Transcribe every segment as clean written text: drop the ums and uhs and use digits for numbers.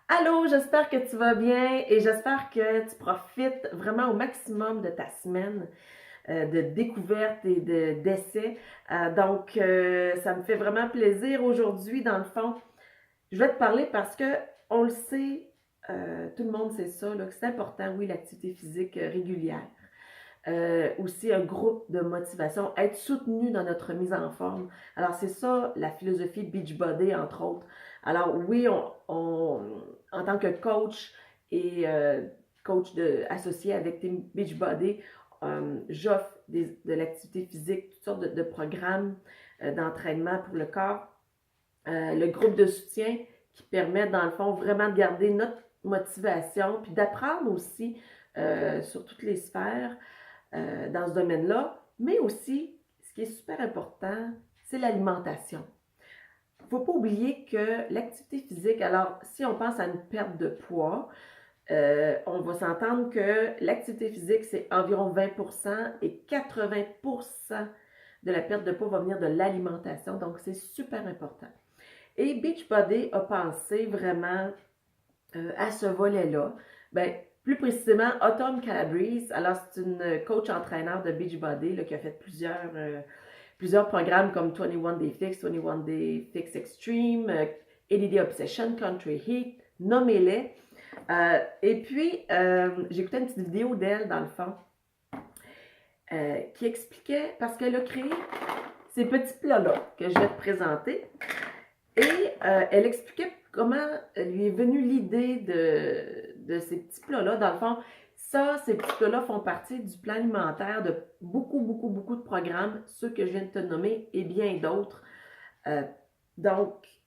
Allô, j'espère que tu vas bien et j'espère que tu profites vraiment au maximum de ta semaine de découverte et d'essai. Ça me fait vraiment plaisir aujourd'hui, dans le fond. Je vais te parler parce que on le sait, tout le monde sait ça, là, que c'est important, oui, l'activité physique régulière. Aussi un groupe de motivation, être soutenu dans notre mise en forme. Alors c'est ça la philosophie Beachbody entre autres. Alors oui, en tant que coach et associé avec Team Beachbody, j'offre de l'activité physique, toutes sortes de programmes d'entraînement pour le corps. Le groupe de soutien qui permet dans le fond vraiment de garder notre motivation, puis d'apprendre aussi sur toutes les sphères dans ce domaine-là, mais aussi, ce qui est super important, c'est l'alimentation. Il ne faut pas oublier que l'activité physique, alors si on pense à une perte de poids, on va s'entendre que l'activité physique, c'est environ 20% et 80% de la perte de poids va venir de l'alimentation, donc c'est super important. Et Beachbody a pensé vraiment à ce volet-là. Ben, plus précisément, Autumn Calabrese. Alors, c'est une coach entraîneur de Beachbody là, qui a fait plusieurs programmes comme 21 Day Fix, 21 Day Fix Extreme, 80 Day Obsession, Country Heat, nommez-les. Et puis, j'écoutais une petite vidéo d'elle, dans le fond, qui expliquait, parce qu'elle a créé ces petits plats-là que je vais te présenter. Et elle expliquait comment lui est venue l'idée de ces petits plats-là. Dans le fond, ces petits plats-là font partie du plan alimentaire de beaucoup de programmes, ceux que je viens de te nommer et bien d'autres. Euh,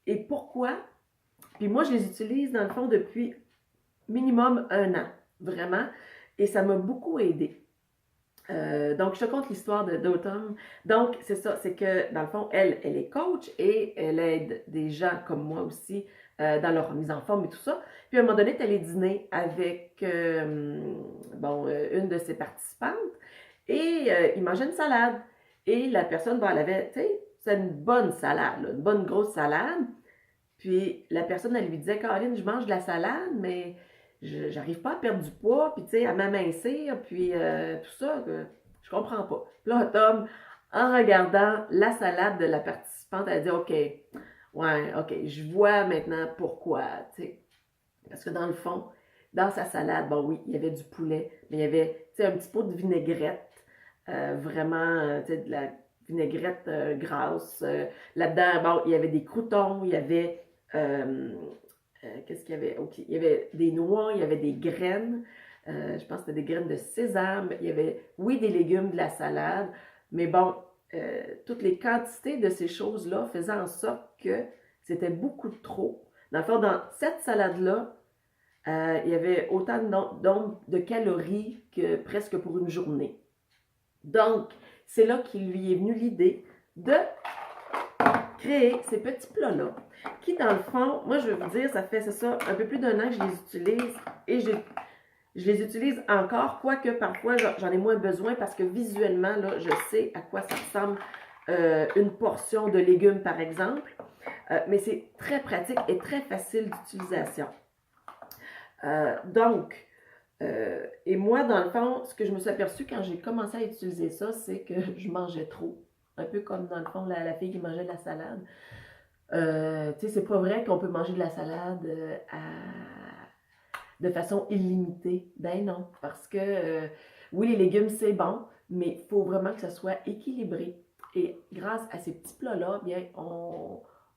et pourquoi? Puis moi, je les utilise dans le fond depuis minimum 1 an, vraiment, et ça m'a beaucoup aidé. Donc, je te conte l'histoire d'Autumn. Donc, c'est ça, c'est que dans le fond, elle est coach et elle aide des gens comme moi aussi dans leur mise en forme et tout ça. Puis à un moment donné, elle est dîner avec une de ses participantes et il mangeait une salade. Et la personne, elle avait, tu sais, c'est une bonne salade, là, une bonne grosse salade. Puis la personne, elle lui disait, Caroline, je mange de la salade, mais j'arrive pas à perdre du poids, puis tu sais, à m'amincir, puis tout ça, je comprends pas. Puis là, Tom, en regardant la salade de la participante, elle dit, OK, ouais, OK, je vois maintenant pourquoi, tu sais. Parce que dans le fond, dans sa salade, bon oui, il y avait du poulet, mais il y avait, tu sais, un petit pot de vinaigrette, vraiment, tu sais, de la vinaigrette grasse. Là-dedans, bon, il y avait des croutons, il y avait qu'est-ce qu'il y avait? OK. Il y avait des noix, il y avait des graines. Je pense que c'était des graines de sésame. Il y avait, oui, des légumes, de la salade. Mais bon, toutes les quantités de ces choses-là faisaient en sorte que c'était beaucoup trop. Dans le fond, dans cette salade-là, il y avait autant de calories que presque pour une journée. Donc, c'est là qu'il lui est venu l'idée de créer ces petits plats-là, qui dans le fond, moi je vais vous dire, ça fait, c'est ça, un peu plus d'1 an que je les utilise et je les utilise encore, quoique parfois j'en ai moins besoin parce que visuellement, là, je sais à quoi ça ressemble une portion de légumes par exemple, mais c'est très pratique et très facile d'utilisation. Et moi, dans le fond, ce que je me suis aperçue quand j'ai commencé à utiliser ça, c'est que je mangeais trop. Un peu comme dans le fond, la fille qui mangeait de la salade. Tu sais, c'est pas vrai qu'on peut manger de la salade de façon illimitée. Ben non, parce que oui, les légumes, c'est bon, mais il faut vraiment que ça soit équilibré. Et grâce à ces petits plats-là, bien,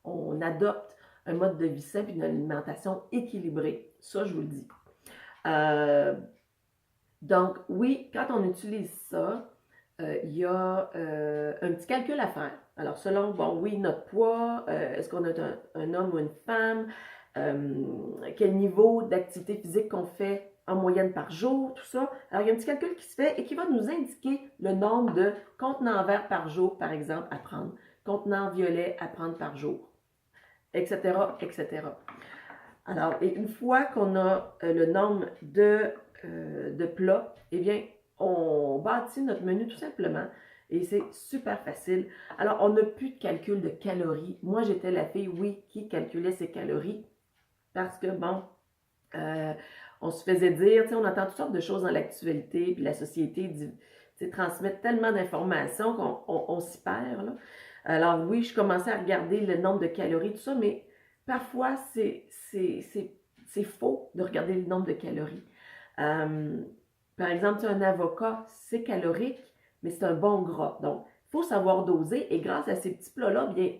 on adopte un mode de vie sain et une alimentation équilibrée. Ça, je vous le dis. Euh, donc, oui, quand on utilise ça, il y a un petit calcul à faire. Alors, selon, bon, oui, notre poids, est-ce qu'on est un homme ou une femme, quel niveau d'activité physique qu'on fait en moyenne par jour, tout ça. Alors, il y a un petit calcul qui se fait et qui va nous indiquer le nombre de contenants verts par jour, par exemple, à prendre, contenants violets à prendre par jour, etc., etc. Alors, et une fois qu'on a le nombre de plats, eh bien, on bâtit notre menu tout simplement et c'est super facile. Alors, on n'a plus de calcul de calories. Moi, j'étais la fille, oui, qui calculait ses calories parce que, bon, Euh, on se faisait dire, tu sais, on entend toutes sortes de choses dans l'actualité, puis la société transmet tellement d'informations qu'on s'y perd, là. Alors oui, je commençais à regarder le nombre de calories, tout ça, mais parfois c'est faux de regarder le nombre de calories. Euh, Par exemple, un avocat, c'est calorique, mais c'est un bon gras. Donc, il faut savoir doser, et grâce à ces petits plats-là, bien,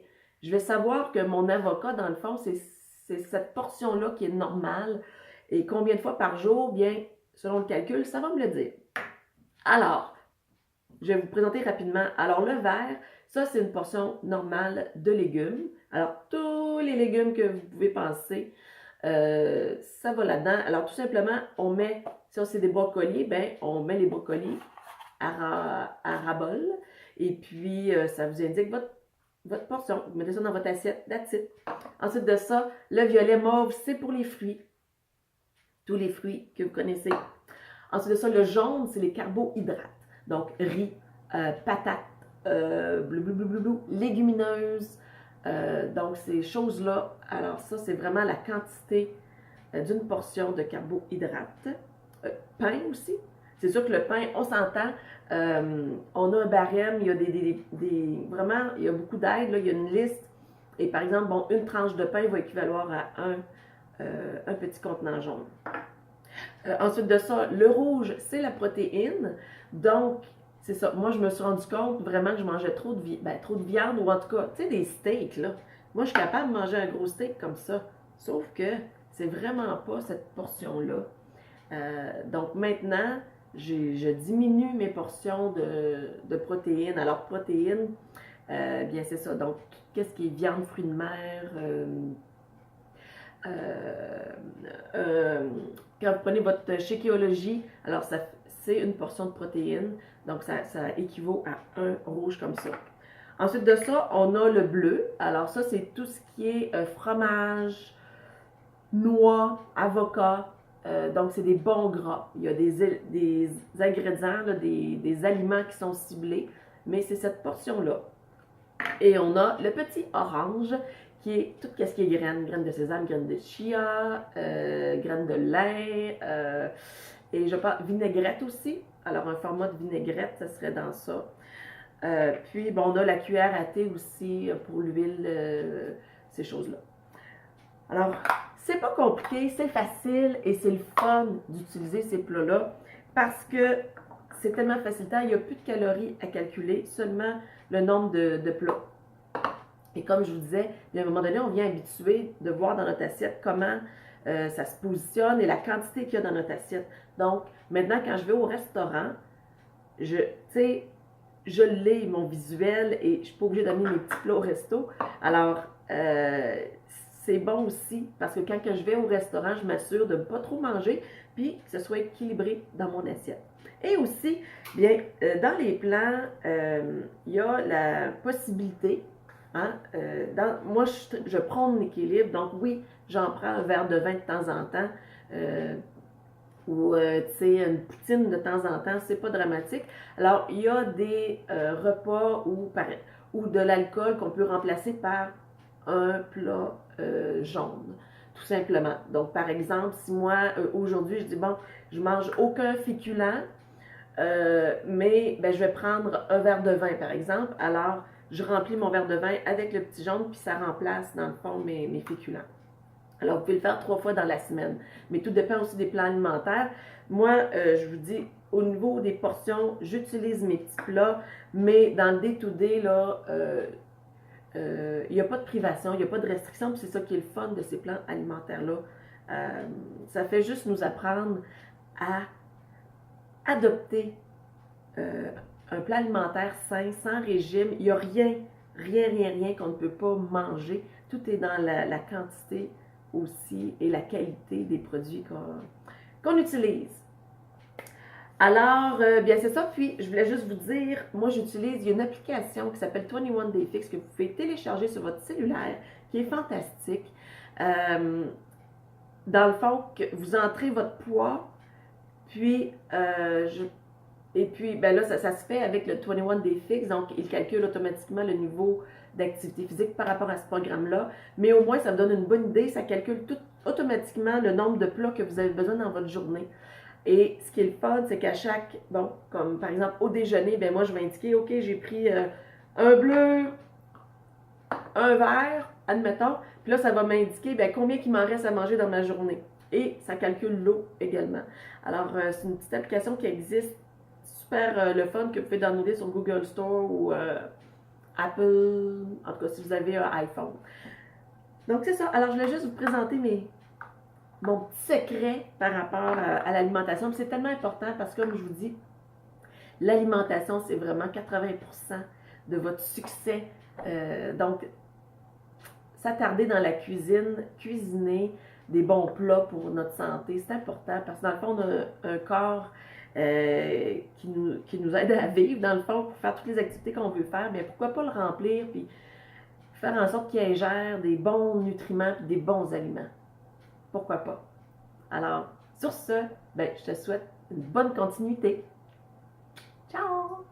je vais savoir que mon avocat, dans le fond, c'est cette portion-là qui est normale. Et combien de fois par jour, bien, selon le calcul, ça va me le dire. Alors, je vais vous présenter rapidement. Alors, le vert, ça, c'est une portion normale de légumes. Alors, tous les légumes que vous pouvez penser, ça va là-dedans. Alors, tout simplement, on met, si c'est des brocolis, ben, on met les brocolis à rabol. Et puis, ça vous indique votre portion. Vous mettez ça dans votre assiette, that's it. Ensuite de ça, le violet mauve, c'est pour les fruits. Tous les fruits que vous connaissez. Ensuite de ça, le jaune, c'est les carbohydrates. Donc, riz, patates, légumineuses. Donc, ces choses-là, alors ça, c'est vraiment la quantité d'une portion de carbohydrates. Pain aussi. C'est sûr que le pain, on s'entend, on a un barème, il y a vraiment, il y a beaucoup d'aides, il y a une liste. Et par exemple, bon, une tranche de pain va équivaloir à un petit contenant jaune. Ensuite de ça, le rouge, c'est la protéine. Donc, c'est ça. Moi, je me suis rendu compte vraiment que je mangeais trop de viande, ou en tout cas, tu sais, des steaks, là. Moi, je suis capable de manger un gros steak comme ça. Sauf que c'est vraiment pas cette portion-là. Donc, maintenant, je diminue mes portions de protéines. Alors, protéines, bien, c'est ça. Donc, qu'est-ce qui est viande, fruits de mer, quand vous prenez votre Shakeology, alors c'est une portion de protéines, donc ça équivaut à un rouge comme ça. Ensuite de ça, on a le bleu. Alors ça, c'est tout ce qui est fromage, noix, avocat. Donc c'est des bons gras. Il y a des ingrédients, là, des aliments qui sont ciblés, mais c'est cette portion-là. Et on a le petit orange, qui est tout ce qui est graines de sésame, graines de chia, graines de lin, et je pense vinaigrette aussi. Alors un format de vinaigrette, ça serait dans ça. Puis bon, on a la cuillère à thé aussi pour l'huile, ces choses-là. Alors, c'est pas compliqué, c'est facile et c'est le fun d'utiliser ces plats-là parce que c'est tellement facilitant, il n'y a plus de calories à calculer, seulement le nombre de plats. Et comme je vous disais, à un moment donné, on vient habituer de voir dans notre assiette comment ça se positionne et la quantité qu'il y a dans notre assiette. Donc, maintenant, quand je vais au restaurant, je l'ai, mon visuel, et je ne suis pas obligée d'amener mes petits plats au resto. Alors, c'est bon aussi, parce que quand je vais au restaurant, je m'assure de ne pas trop manger, puis que ce soit équilibré dans mon assiette. Et aussi, bien, dans les plans, il y a la possibilité, hein, moi, je prends mon équilibre, donc oui, j'en prends un verre de vin de temps en temps, ou tu sais, une poutine de temps en temps, c'est pas dramatique. Alors, il y a des repas ou de l'alcool qu'on peut remplacer par un plat jaune, tout simplement. Donc, par exemple, si moi, aujourd'hui, je dis, bon, je mange aucun féculent, mais ben, je vais prendre un verre de vin, par exemple. Alors, je remplis mon verre de vin avec le petit jaune, puis ça remplace, dans le fond, mes féculents. Alors, vous pouvez le faire 3 fois dans la semaine. Mais tout dépend aussi des plans alimentaires. Moi, je vous dis, au niveau des portions, j'utilise mes petits plats, mais dans le day-to-day, là, il n'y a pas de privation, il n'y a pas de restriction, puis c'est ça qui est le fun de ces plans alimentaires-là. Ça fait juste nous apprendre à adopter un plan alimentaire sain, sans régime. Il n'y a rien qu'on ne peut pas manger. Tout est dans la quantité aussi et la qualité des produits qu'on utilise. Alors, bien c'est ça. Puis, je voulais juste vous dire, moi il y a une application qui s'appelle 21 Day Fix que vous pouvez télécharger sur votre cellulaire, qui est fantastique. Dans le fond, que vous entrez votre poids, puis et puis, ben là, ça se fait avec le 21 Day Fix, donc il calcule automatiquement le niveau d'activité physique par rapport à ce programme-là. Mais au moins, ça me donne une bonne idée, ça calcule tout automatiquement le nombre de plats que vous avez besoin dans votre journée. Et ce qui est le fun, c'est qu'à chaque, bon, comme par exemple au déjeuner, ben moi je vais indiquer, ok, j'ai pris un bleu, un verre, admettons, puis là ça va m'indiquer ben, combien il m'en reste à manger dans ma journée. Et ça calcule l'eau également. Alors c'est une petite application qui existe, super le fun, que vous pouvez downloader sur Google Store ou Apple, en tout cas si vous avez un iPhone. Donc c'est ça. Alors je voulais juste vous présenter mon petit secret par rapport à l'alimentation. C'est tellement important parce que, comme je vous dis, l'alimentation, c'est vraiment 80% de votre succès. Donc, s'attarder dans la cuisine, cuisiner des bons plats pour notre santé, c'est important parce que dans le fond, on a un corps qui nous aide à vivre, dans le fond, pour faire toutes les activités qu'on veut faire, mais pourquoi pas le remplir puis faire en sorte qu'il ingère des bons nutriments et des bons aliments. Pourquoi pas? Alors, sur ce, ben, je te souhaite une bonne continuité. Ciao!